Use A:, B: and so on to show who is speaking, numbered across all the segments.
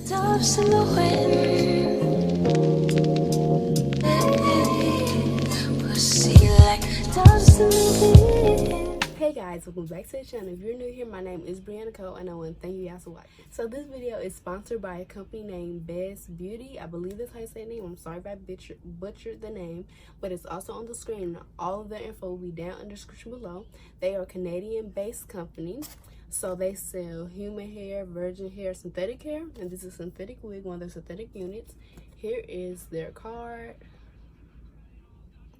A: doves in the wind. We'll see like doves in the wind. Hey guys, welcome back to the channel. If you're new here, my name is Brianna Cole and I want to thank you guys for watching. So this video is sponsored by a company named BEH'S Beauty. I believe that's how you say the name. I'm sorry if I butchered the name, but it's also on the screen. All of their info will be down in the description below. They are a Canadian-based company. So they sell human hair, virgin hair, synthetic hair, and this is a synthetic wig, one of their synthetic units. Here is their card.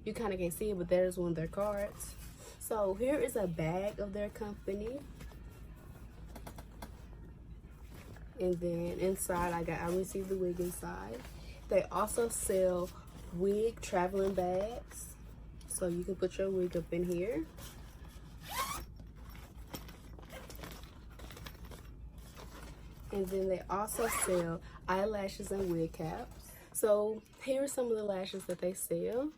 A: You kind of can't see it, but there's one of their cards. So here is a bag of their company. And then inside, I received the wig inside. They also sell wig traveling bags. So you can put your wig up in here. And then they also sell eyelashes and wig caps. So here are some of the lashes that they sell.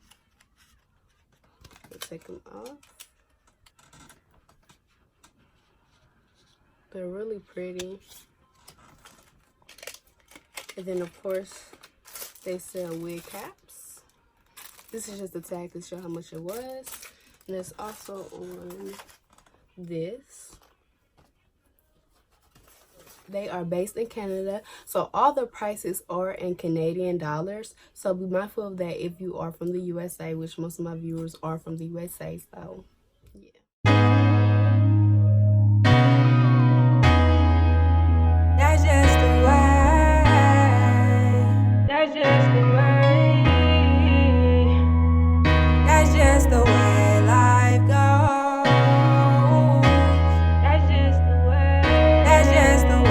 A: Let's take them off. They're really pretty. And then of course, they sell wig caps. This is just a tag to show how much it was. And it's also on this. They are based in Canada, so all the prices are in Canadian dollars. So be mindful of that if you are from the USA, which most of my viewers are from the USA. So yeah.
B: That's just the way. That's just the way. That's just the way life goes. That's just the way. That's just the way.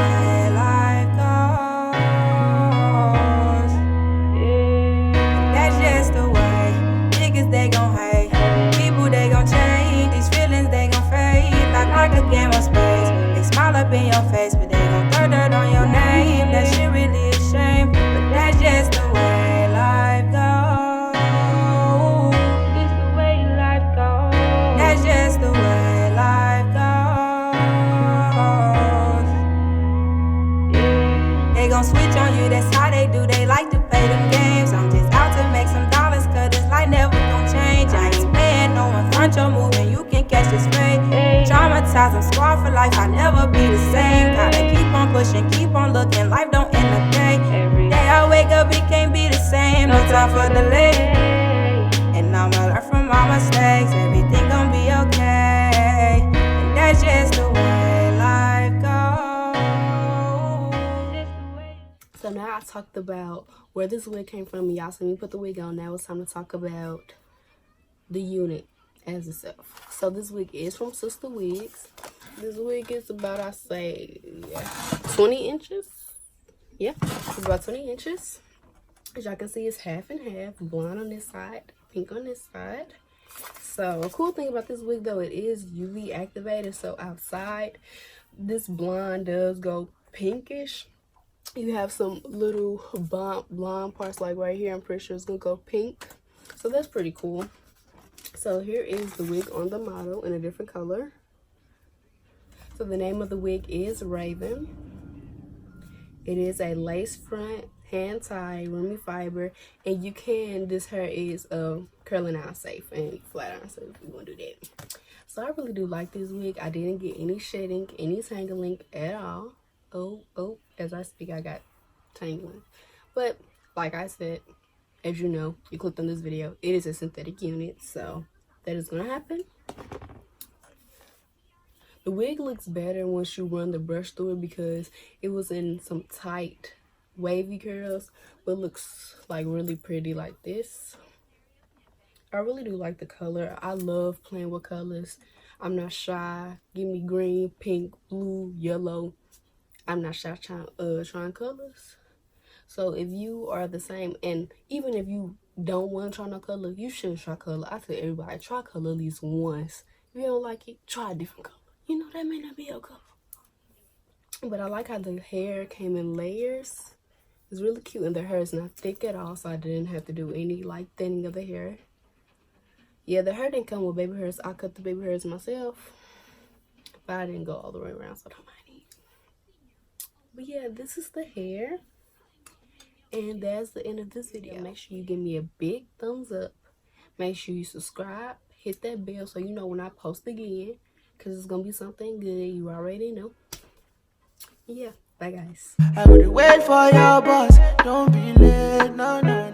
B: They gon' hate, people they gon' change, these feelings they gon' fade, like a game of space. They smile up in your face, but they gon' throw dirt on your name. That shit really a shame, but that's just the way life goes. It's the way life goes. That's just the way life goes. They gon' switch on you, that's how they do. They like to play them games. I'm just out to make some dollars, cause this life never change. I ain't paying no one front your move and you can catch this fade. Traumatized, I'm scarred for life, I'll never be the same. Gotta keep on pushing, keep on looking, life don't end the day. Every day I wake up, it can't be the same. No time for delay. And I'ma learn from my mistakes, everything gon' be okay. And that's just the way life goes.
A: So now I talked about where this wig came from. Y'all see me put the wig on. Now it's time to talk about the unit as itself. So this wig is from Sister Wigs. This wig is about, I say, 20 inches. Yeah, it's about 20 inches. As y'all can see, it's half and half. Blonde on this side, pink on this side. So a cool thing about this wig though, it is UV activated. So outside, this blonde does go pinkish. You have some little blonde parts like right here. I'm pretty sure it's gonna go pink. So that's pretty cool. So here is the wig on the model in a different color. So the name of the wig is Raven. It is a lace front, hand tie, roomy fiber, and you can, this hair is curling out safe and flat iron safe if you want to do that. So I really do like this wig. I didn't get any shedding, any tangling at all. Oh, as I speak, I got tangling. But like I said, as you know, you clicked on this video, it is a synthetic unit, so that is gonna happen. The wig looks better once you run the brush through it because it was in some tight wavy curls, but looks like really pretty like this. I really do like the color. I love playing with colors. I'm not shy. Give me green, pink, blue, yellow. I'm not shy trying colors. So if you are the same, and even if you don't want to try no color, you should try color. I tell everybody, try color at least once. If you don't like it, try a different color. You know, that may not be your color. But I like how the hair came in layers. It's really cute, and the hair is not thick at all, so I didn't have to do any like thinning of the hair. Yeah, the hair didn't come with baby hairs. I cut the baby hairs myself, but I didn't go all the way around, so I don't mind it. But yeah, this is the hair. And that's the end of this video. Make sure you give me a big thumbs up. Make sure you subscribe. Hit that bell so you know when I post again. Because it's going to be something good. You already know. Yeah. Bye, guys.
C: I would wait for your boss. Don't be late. No, no.